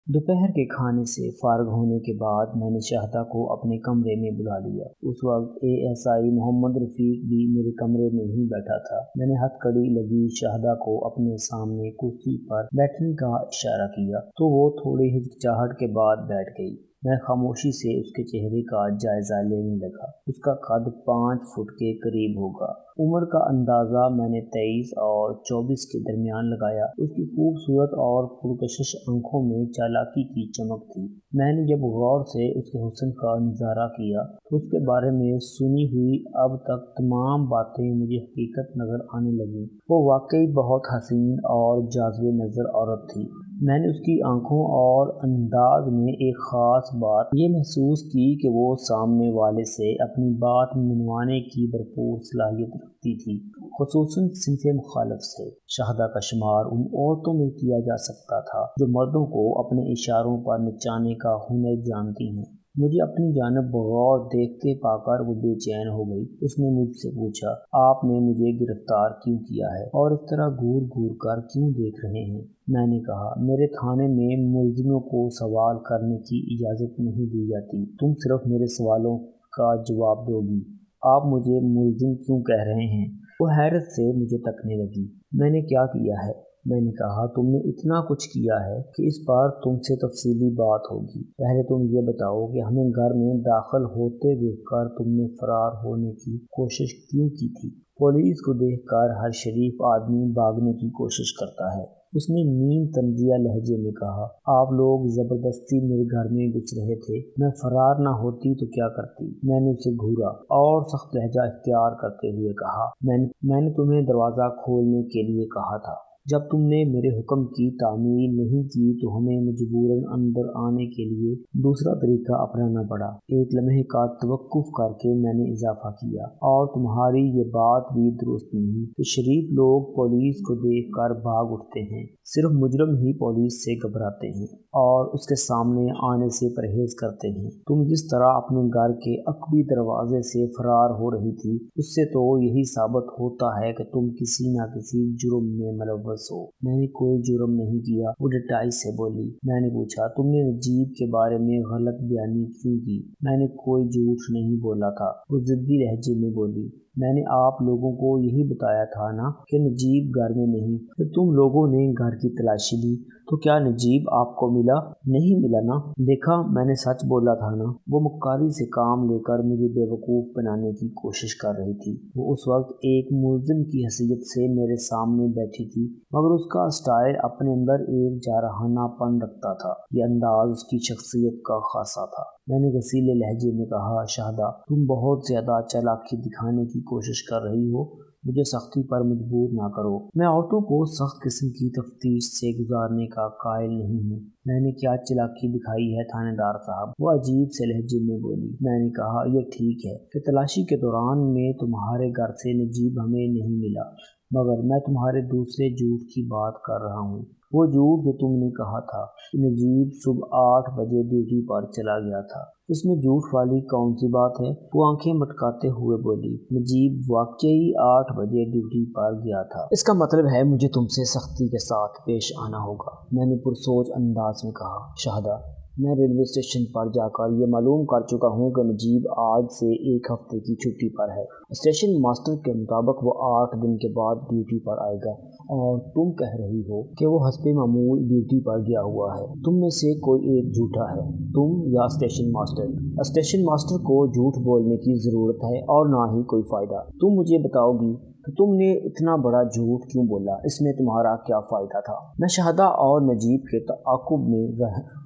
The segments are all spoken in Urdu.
دوپہر کے کھانے سے فارغ ہونے کے بعد میں نے شاہدہ کو اپنے کمرے میں بلا لیا۔ اس وقت ASI محمد رفیق بھی میرے کمرے میں ہی بیٹھا تھا۔ میں نے ہتھکڑی لگی شاہدہ کو اپنے سامنے کرسی پر بیٹھنے کا اشارہ کیا تو وہ تھوڑی ہچکچاہٹ کے بعد بیٹھ گئی۔ میں خاموشی سے اس کے چہرے کا جائزہ لینے لگا۔ اس کا قد 5 فٹ کے قریب ہوگا۔ عمر کا اندازہ میں نے 23 اور 24 کے درمیان لگایا۔ اس کی خوبصورت اور پرکشش آنکھوں میں چالاکی کی چمک تھی۔ میں نے جب غور سے اس کے حسن کا نظارہ کیا تو اس کے بارے میں سنی ہوئی اب تک تمام باتیں مجھے حقیقت نظر آنے لگیں۔ وہ واقعی بہت حسین اور جاذب نظر عورت تھی۔ میں نے اس کی آنکھوں اور انداز میں ایک خاص بات یہ محسوس کی کہ وہ سامنے والے سے اپنی بات منوانے کی بھرپور صلاحیت رکھتی تھی، خصوصاً صنف مخالف سے۔ شاہدہ کا شمار ان عورتوں میں کیا جا سکتا تھا جو مردوں کو اپنے اشاروں پر نچانے کا ہنر جانتی ہیں۔ مجھے اپنی جانب بغور دیکھتے پا کر وہ بے چین ہو گئی۔ اس نے مجھ سے پوچھا، آپ نے مجھے گرفتار کیوں کیا ہے اور اس طرح گھور گھور کر کیوں دیکھ رہے ہیں؟ میں نے کہا، میرے تھانے میں ملزموں کو سوال کرنے کی اجازت نہیں دی جاتی۔ تم صرف میرے سوالوں کا جواب دو گی۔ آپ مجھے ملزم کیوں کہہ رہے ہیں؟ وہ حیرت سے مجھے تکنے لگی۔ میں نے کیا کیا ہے؟ میں نے کہا، تم نے اتنا کچھ کیا ہے کہ اس پر تم سے تفصیلی بات ہوگی۔ پہلے تم یہ بتاؤ کہ ہمیں گھر میں داخل ہوتے دیکھ کر تم نے فرار ہونے کی کوشش کیوں کی تھی؟ پولیس کو دیکھ کر ہر شریف آدمی بھاگنے کی کوشش کرتا ہے۔ اس نے نیم تنزیہ لہجے میں کہا، آپ لوگ زبردستی میرے گھر میں گھس رہے تھے۔ میں فرار نہ ہوتی تو کیا کرتی؟ میں نے اسے گھورا اور سخت لہجہ اختیار کرتے ہوئے کہا، میں نے تمہیں دروازہ کھولنے کے لیے کہا تھا۔ جب تم نے میرے حکم کی تعمیل نہیں کی تو ہمیں مجبوراً اندر آنے کے لیے دوسرا طریقہ اپنانا پڑا۔ ایک لمحے کا توقف کر کے میں نے اضافہ کیا، اور تمہاری یہ بات بھی درست نہیں کہ شریف لوگ پولیس کو دیکھ کر بھاگ اٹھتے ہیں۔ صرف مجرم ہی پولیس سے گھبراتے ہیں اور اس کے سامنے آنے سے پرہیز کرتے ہیں۔ تم جس طرح اپنے گھر کے عقبی دروازے سے فرار ہو رہی تھی، اس سے تو یہی ثابت ہوتا ہے کہ تم کسی نہ کسی جرم میں ملوث ہو۔ میں نے کوئی جرم نہیں کیا، وہ ڈٹائی سے بولی۔ میں نے پوچھا، تم نے نجیب کے بارے میں غلط بیانی کیوں کی؟ میں نے کوئی جھوٹ نہیں بولا تھا، وہ ضدی لہجے میں بولی۔ میں نے آپ لوگوں کو یہی بتایا تھا نا کہ نجیب گھر میں نہیں۔ پھر تم لوگوں نے گھر کی تلاشی لی تو کیا نجیب آپ کو ملا؟ نہیں ملا نا؟ دیکھا، میں نے سچ بولا تھا نا۔ وہ مکاری سے کام لے کر مجھے بیوقوف بنانے کی کوشش کر رہی تھی۔ وہ اس وقت ایک ملزم کی حیثیت سے میرے سامنے بیٹھی تھی، مگر اس کا سٹائل اپنے اندر ایک جارحانہ پن رکھتا تھا۔ یہ انداز اس کی شخصیت کا خاصہ تھا۔ میں نے غصیلے لہجے میں کہا، شاہدہ، تم بہت زیادہ چالاکی دکھانے کی کوشش کر رہی ہو۔ مجھے سختی پر مجبور نہ کرو۔ میں عورتوں کو سخت قسم کی تفتیش سے گزارنے کا قائل نہیں ہوں۔ میں نے کیا چالاکی دکھائی ہے تھانے دار صاحب؟ وہ عجیب سے لہجے میں بولی۔ میں نے کہا، یہ ٹھیک ہے کہ تلاشی کے دوران میں تمہارے گھر سے نجیب ہمیں نہیں ملا، مگر میں تمہارے دوسرے جھوٹ کی بات کر رہا ہوں۔ وہ جھوٹ جو تم نے کہا تھا کہ نجیب صبح 8 بجے ڈیوٹی پر چلا گیا تھا۔ اس میں جھوٹ والی کون سی بات ہے؟ وہ آنکھیں مٹکاتے ہوئے بولی، نجیب واقعی 8 بجے ڈیوٹی پر گیا تھا۔ اس کا مطلب ہے مجھے تم سے سختی کے ساتھ پیش آنا ہوگا۔ میں نے پرسوچ انداز میں کہا، شاہدہ، میں ریلوے اسٹیشن پر جا کر یہ معلوم کر چکا ہوں کہ نجیب آج سے 1 ہفتے کی چھٹی پر ہے۔ اسٹیشن ماسٹر کے مطابق وہ 8 دن کے بعد ڈیوٹی پر آئے گا، اور تم کہہ رہی ہو کہ وہ حسب معمول ڈیوٹی پر گیا ہوا ہے۔ تم میں سے کوئی ایک جھوٹا ہے، تم یا اسٹیشن ماسٹر۔ اسٹیشن ماسٹر کو جھوٹ بولنے کی ضرورت ہے اور نہ ہی کوئی فائدہ۔ تم مجھے بتاؤ گی کہ تم نے اتنا بڑا جھوٹ کیوں بولا؟ اس میں تمہارا کیا فائدہ تھا؟ میں شاہدہ اور نجیب کے تعاقب میں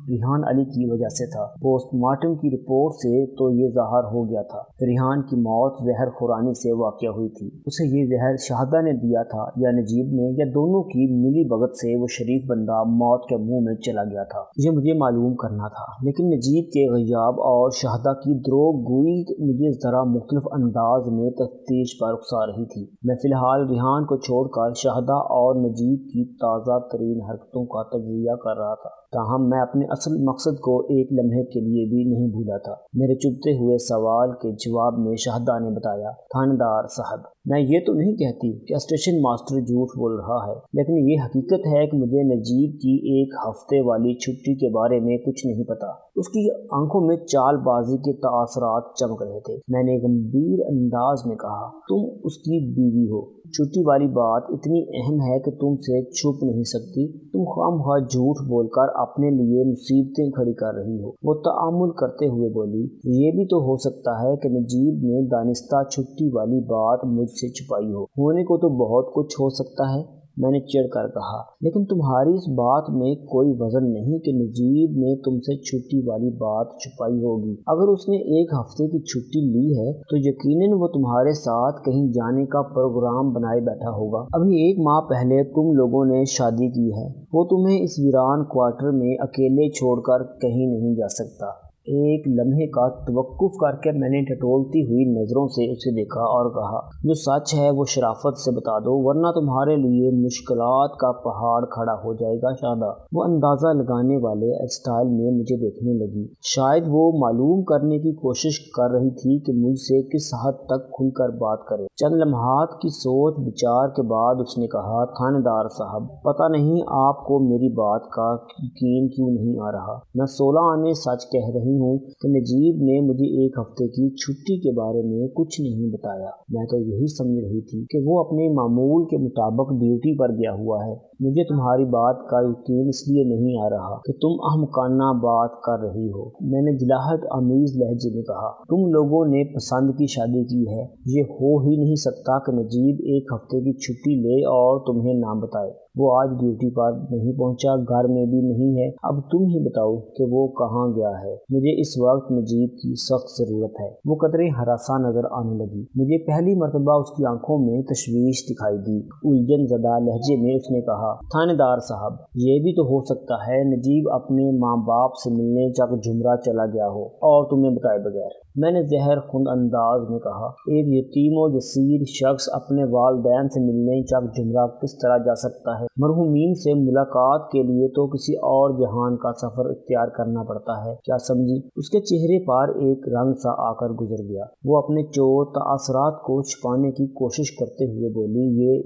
ریحان علی کی وجہ سے تھا۔ پوسٹ مارٹم کی رپورٹ سے تو یہ ظاہر ہو گیا تھا کہ ریحان کی موت زہر خورانے سے واقع ہوئی تھی۔ اسے یہ زہر شاہدہ نے دیا تھا یا نجیب نے، یا دونوں کی ملی بھگت سے وہ شریف بندہ موت کے منہ میں چلا گیا تھا؟ یہ مجھے معلوم کرنا تھا، لیکن نجیب کے غیاب اور شاہدہ کی دروغ گوئی مجھے ذرا مختلف انداز میں تفتیش پر اکسا رہی تھی۔ میں فی الحال ریحان کو چھوڑ کر شاہدہ اور نجیب کی تازہ ترین حرکتوں کا تجزیہ کر رہا تھا۔ تاہم میں اپنے اصل مقصد کو ایک لمحے کے لیے بھی نہیں بھولا تھا۔ میرے چبھتے ہوئے سوال کے جواب میں شاہدہ نے بتایا، تھانے دار صاحب، میں یہ تو نہیں کہتی کہ اسٹیشن ماسٹر جھوٹ بول رہا ہے، لیکن یہ حقیقت ہے کہ مجھے نجیب کی ایک ہفتے والی چھٹی کے بارے میں کچھ نہیں پتا۔ اس کی آنکھوں میں چال بازی کے تاثرات چمک رہے تھے۔ میں نے گمبھیر انداز میں کہا، تم اس کی بیوی ہو، چھٹی والی بات اتنی اہم ہے کہ تم سے چھپ نہیں سکتی۔ تم خواہ جھوٹ بول کر اپنے لیے مصیبتیں کھڑی کر رہی ہو۔ وہ تعامل کرتے ہوئے بولی، یہ بھی تو ہو سکتا ہے کہ نجیب نے دانستہ چھٹی والی بات مجھ سے چھپائی ہو۔ ہونے کو تو بہت کچھ ہو سکتا ہے، میں نے چڑھ کر کہا، لیکن تمہاری اس بات میں کوئی وزن نہیں کہ نجیب نے تم سے چھٹی والی بات چھپائی ہوگی۔ اگر اس نے ایک ہفتے کی چھٹی لی ہے تو یقیناً وہ تمہارے ساتھ کہیں جانے کا پروگرام بنائے بیٹھا ہوگا۔ ابھی 1 ماہ پہلے تم لوگوں نے شادی کی ہے، وہ تمہیں اس ویران کوارٹر میں اکیلے چھوڑ کر کہیں نہیں جا سکتا۔ ایک لمحے کا توقف کر کے میں نے ٹٹولتی ہوئی نظروں سے اسے دیکھا اور کہا، جو سچ ہے وہ شرافت سے بتا دو، ورنہ تمہارے لیے مشکلات کا پہاڑ کھڑا ہو جائے گا۔ شاہدہ وہ اندازہ لگانے والے اسٹائل میں مجھے دیکھنے لگی۔ شاید وہ معلوم کرنے کی کوشش کر رہی تھی کہ مجھ سے کس حد تک کھل کر بات کرے۔ چند لمحات کی سوچ بچار کے بعد اس نے کہا، تھانے دار صاحب، پتہ نہیں آپ کو میری بات کا یقین کیوں نہیں آ رہا۔ میں 16 آنے سچ کہہ رہی ہوں کہ نجیب نے مجھے 1 ہفتے کی چھٹی کے بارے میں کچھ نہیں بتایا۔ میں تو یہی سمجھ رہی تھی کہ وہ اپنے معمول کے مطابق ڈیوٹی پر گیا ہوا ہے۔ مجھے تمہاری بات کا یقین اس لیے نہیں آ رہا کہ تم احمقانہ بات کر رہی ہو، میں نے جلاحت آمیز لہجے میں کہا۔ تم لوگوں نے پسند کی شادی کی ہے، یہ ہو ہی نہیں سکتا کہ نجیب 1 ہفتے کی چھٹی لے اور تمہیں نہ بتائے۔ وہ آج ڈیوٹی پر نہیں پہنچا، گھر میں بھی نہیں ہے۔ اب تم ہی بتاؤ کہ وہ کہاں گیا ہے۔ مجھے اس وقت نجیب کی سخت ضرورت ہے۔ وہ قدرے ہراساں نظر آنے لگی۔ مجھے پہلی مرتبہ اس کی آنکھوں میں تشویش دکھائی دی۔ الجھن زدہ لہجے میں اس نے کہا، تھانے دار صاحب، یہ بھی تو ہو سکتا ہے نجیب اپنے ماں باپ سے ملنے چک جھمرا چلا گیا ہو اور تمہیں بتائے بغیر۔ میں نے زہر خند انداز میں کہا، ایک یتیم و یسیر شخص اپنے والدین سے ملنے چک جھمرا کس طرح جا سکتا ہے؟ مرحومین سے ملاقات کے لیے تو کسی اور جہان کا سفر اختیار کرنا پڑتا ہے، کیا سمجھی؟ اس کے چہرے پر ایک رنگ سا آ کر گزر گیا۔ وہ اپنے چور تاثرات کو چھپانے کی کوشش کرتے ہوئے بولی،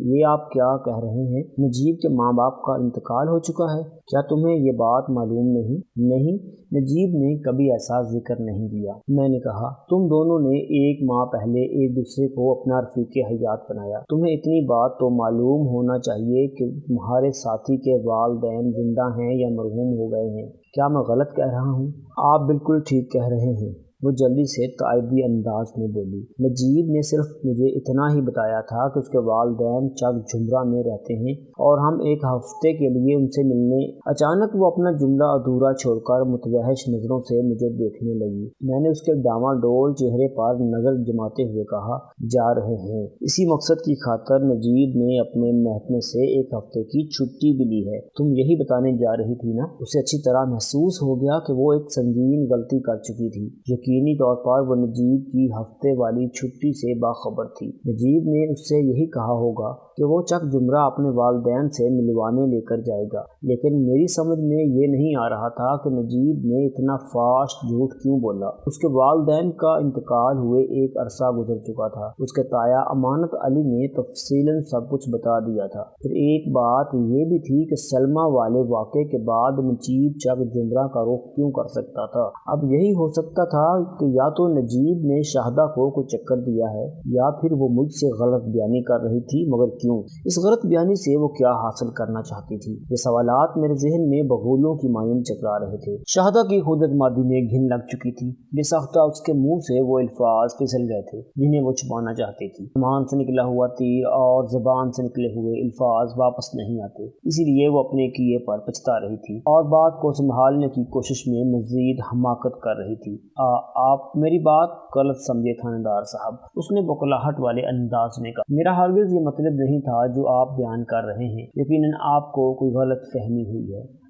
یہ آپ کیا کہہ رہے ہیں؟ نجیب کے ماں باپ کا انتقال ہو چکا ہے؟ کیا تمہیں یہ بات معلوم نہیں؟ نہیں، نجیب نے کبھی ایسا ذکر نہیں کیا۔ میں نے کہا، تم دونوں نے 1 ماہ پہلے ایک دوسرے کو اپنا رفیق حیات بنایا۔ تمہیں اتنی بات تو معلوم ہونا چاہیے کہ تمہارے ساتھی کے والدین زندہ ہیں یا مرحوم ہو گئے ہیں۔ کیا میں غلط کہہ رہا ہوں؟ آپ بالکل ٹھیک کہہ رہے ہیں، وہ جلدی سے تائیدی انداز میں بولی۔ نجیب نے صرف مجھے اتنا ہی بتایا تھا کہ اس کے والدین چک جھمرا میں رہتے ہیں اور ہم 1 ہفتے کے لیے ان سے ملنے۔ اچانک وہ اپنا جملہ ادھورا چھوڑ کر متوحش نظروں سے مجھے دیکھنے لگی۔ میں نے اس کے ڈاواڈول چہرے پر نظر جماتے ہوئے کہا، جا رہے ہیں۔ اسی مقصد کی خاطر نجیب نے اپنے محکمے سے 1 ہفتے کی چھٹی بھی لی ہے۔ تم یہی بتانے جا رہی تھی نا؟ اسے اچھی طرح محسوس ہو گیا کہ وہ ایک سنگین غلطی کر چکی تھی۔ یقینی طور پر وہ نجیب کی ہفتے والی چھٹی سے باخبر تھی۔ نجیب نے اس سے یہی کہا ہوگا کہ وہ چک جھمرا اپنے والدین سے ملوانے لے کر جائے گا، لیکن میری سمجھ میں یہ نہیں آ رہا تھا کہ نجیب نے اتنا فاسٹ جھوٹ کیوں بولا۔ اس کے والدین کا انتقال ہوئے ایک عرصہ گزر چکا تھا۔ اس کے تایا امانت علی نے تفصیلاً سب کچھ بتا دیا تھا۔ پھر ایک بات یہ بھی تھی کہ سلمہ والے واقعے کے بعد نجیب چک جھمرا کا رخ کیوں کر سکتا تھا؟ اب یہی ہو سکتا تھا کہ یا تو نجیب نے شاہدہ کو کوئی چکر دیا ہے یا پھر وہ مجھ سے غلط بیانی کر رہی تھی، مگر کیوں؟ اس غلط بیانی سے وہ کیا حاصل کرنا چاہتی تھی؟ یہ سوالات میرے ذہن میں بغولوں کی مانند چکرا رہے تھے۔ شاہدہ کی خود اعتمادی میں گھن لگ چکی تھی۔ بے ساختہ اس کے منہ سے وہ الفاظ پھسل گئے تھے جنہیں وہ چھپانا چاہتی تھی۔ زبان سے نکلا ہوا تیر اور زبان سے نکلے ہوئے الفاظ واپس نہیں آتے، اسی لیے وہ اپنے کیے پر پچھتا رہی تھی اور بات کو سنبھالنے کی کوشش میں مزید حماقت کر رہی تھی۔ آپ میری بات غلط سمجھے تھانے دار صاحب، اس نے بقلاہٹ والے انداز میں کہا۔ میرا ہرگز یہ مطلب نہیں تھا جو آپ بیان کر رہے ہیں۔ یقیناً آپ کو کوئی غلط فہمی ہوئی ہے۔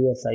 ASI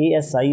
ASI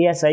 ASI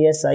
ASI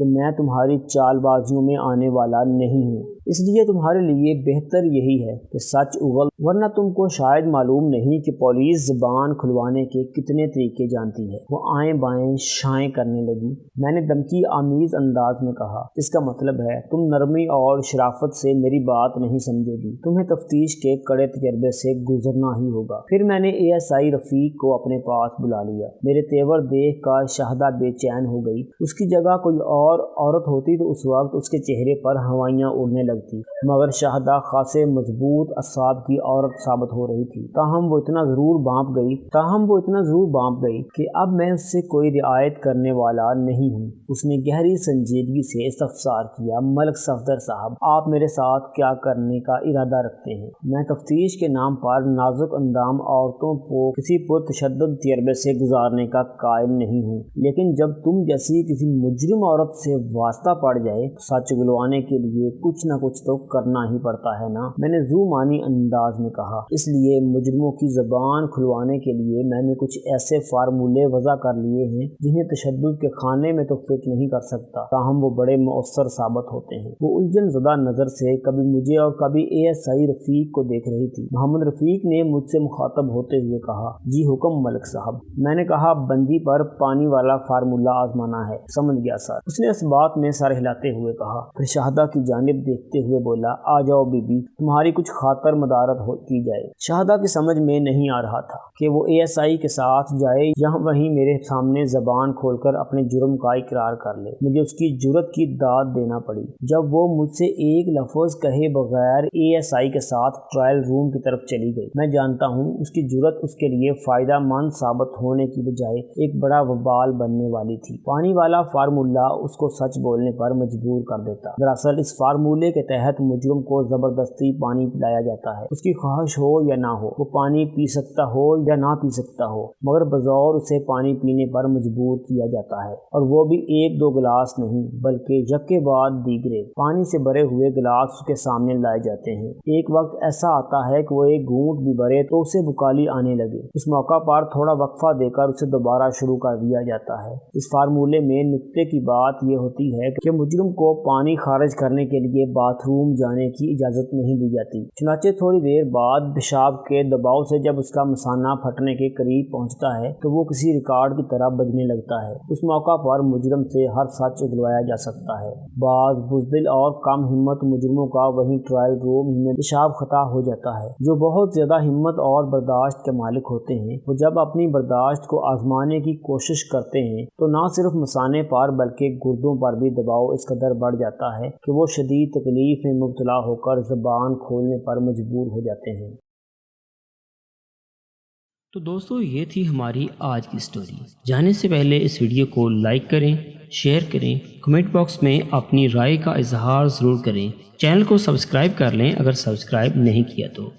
کہ میں تمہاری چال بازیوں میں آنے والا نہیں ہوں، اس لیے تمہارے لیے بہتر یہی ہے کہ سچ اگل، ورنہ تم کو شاید معلوم نہیں کہ پولیس زبان کھلوانے کے کتنے طریقے جانتی ہے۔ وہ آئیں بائیں شائیں کرنے لگی۔ میں نے دھمکی آمیز انداز میں کہا، اس کا مطلب ہے تم نرمی اور شرافت سے میری بات نہیں سمجھو گی، تمہیں تفتیش کے کڑے تجربے سے گزرنا ہی ہوگا۔ پھر میں نے ASI رفیق کو اپنے پاس بلا لیا۔ میرے تیور دیکھ کر شہدہ بے چین ہو گئی۔ اس کی جگہ کوئی اور عورت ہوتی تو اس وقت اس کے چہرے پر ہوائیاں اڑنے لگتی، مگر شہدہ خاصے مضبوط اعصاب کی عورت ثابت ہو رہی تھی۔ تاہم وہ اتنا ضرور بانپ گئی کہ اب میں اس سے کوئی رعایت کرنے والا نہیں ہوں۔ اس نے گہری سنجیدگی سے استفسار کیا، ملک صفدر صاحب، آپ میرے ساتھ کیا کرنے کا ارادہ رکھتے ہیں؟ میں تفتیش کے نام پر نازک اندام عورتوں کو کسی پرتشدد تجربے سے گزارنے کا قائل نہیں ہوں، لیکن جب تم جیسی کسی مجرم عورت سے واسطہ پڑ جائے تو سچ گلوانے کے لیے کچھ نہ کچھ تو کرنا ہی پڑتا ہے نا، میں نے ذو معنی انداز میں کہا۔ اس لیے مجرموں کی زبان کھلوانے کے لیے میں نے کچھ ایسے فارمولے وضع کر لیے ہیں جنہیں تشدد کے خانے میں تو فٹ نہیں کر سکتا، تاہم وہ بڑے مؤثر ثابت ہوتے ہیں۔ وہ الجھن زدہ نظر سے کبھی مجھے اور کبھی ASI رفیق کو دیکھ رہی تھی۔ محمد رفیق نے مجھ سے مخاطب ہوتے ہوئے کہا، جی حکم ملک صاحب۔ میں نے کہا، بندی پر پانی والا فارمولہ آزمانا ہے۔ سمجھ گیا سر، اس نے اس بات میں سر ہلاتے ہوئے کہا، پھر شہدہ کی جانب دیکھتے ہوئے بولا، آ جاؤ بی بی، تمہاری کچھ خاطر مدارت کی جائے۔ شہدہ کی سمجھ میں نہیں آ رہا تھا کہ وہ ASI کے ساتھ جائے یا وہیں میرے سامنے زبان کھول کر اپنے جرم کا اقرار کر لے۔ مجھے اس کی جرت کی داد دینا پڑی جب وہ مجھ سے ایک لفظ کہے بغیر ASI کے ساتھ ٹرائل روم کی طرف چلی گئی۔ میں جانتا ہوں اس کی جرت اس کے لیے فائدہ مند ثابت ہونے کی بجائے ایک بڑا وبال بننے والی تھی۔ پانی والا فارمولہ اس کو سچ بولنے پر مجبور کر دیتا۔ دراصل اس فارمولے کے تحت مجرم کو زبردستی پانی پلایا جاتا ہے، اس کی خواہش ہو یا نہ ہو، وہ پانی پی سکتا ہو یا نہ پی سکتا ہو، مگر بزور اسے پانی پینے پر مجبور کیا جاتا ہے، اور وہ بھی ایک دو گلاس نہیں بلکہ یکے بعد دیگرے پانی سے بھرے ہوئے گلاس اس کے سامنے لائے جاتے ہیں۔ ایک وقت ایسا آتا ہے کہ وہ ایک گھونٹ بھی بھرے تو اسے بکالی آنے لگے۔ اس موقع پر تھوڑا وقفہ دے کر اسے دوبارہ شروع کر دیا جاتا ہے۔ اس فارمولے میں نکتے کی بات یہ ہوتی ہے کہ مجرم کو پانی خارج کرنے کے لیے باتھ روم جانے کی اجازت نہیں دی جاتی، چنانچہ تھوڑی دیر بعد پیشاب کے دباؤ سے جب اس کا مثانہ پھٹنے کے قریب پہنچتا ہے تو وہ کسی ریکارڈ کی طرح بجنے لگتا ہے۔ اس موقع پر مجرم سے ہر سچ اگلوایا جا سکتا ہے۔ بعض بزدل اور کم ہمت مجرموں کا وہیں ٹرائل روم ہی میں پیشاب خطا ہو جاتا ہے۔ جو بہت زیادہ ہمت اور برداشت کے مالک ہوتے ہیں، وہ جب اپنی برداشت کو آزمانے کی کوشش کرتے ہیں تو نہ صرف مثانے پر بلکہ گردوں پر بھی دباؤ اس قدر بڑھ جاتا ہے کہ وہ شدید تکلیف میں مبتلا ہو کر زبان کھولنے پر مجبور ہو جاتے ہیں۔ تو دوستو، یہ تھی ہماری آج کی سٹوری۔ جانے سے پہلے اس ویڈیو کو لائک کریں، شیئر کریں، کمنٹ باکس میں اپنی رائے کا اظہار ضرور کریں۔ چینل کو سبسکرائب کر لیں اگر سبسکرائب نہیں کیا تو۔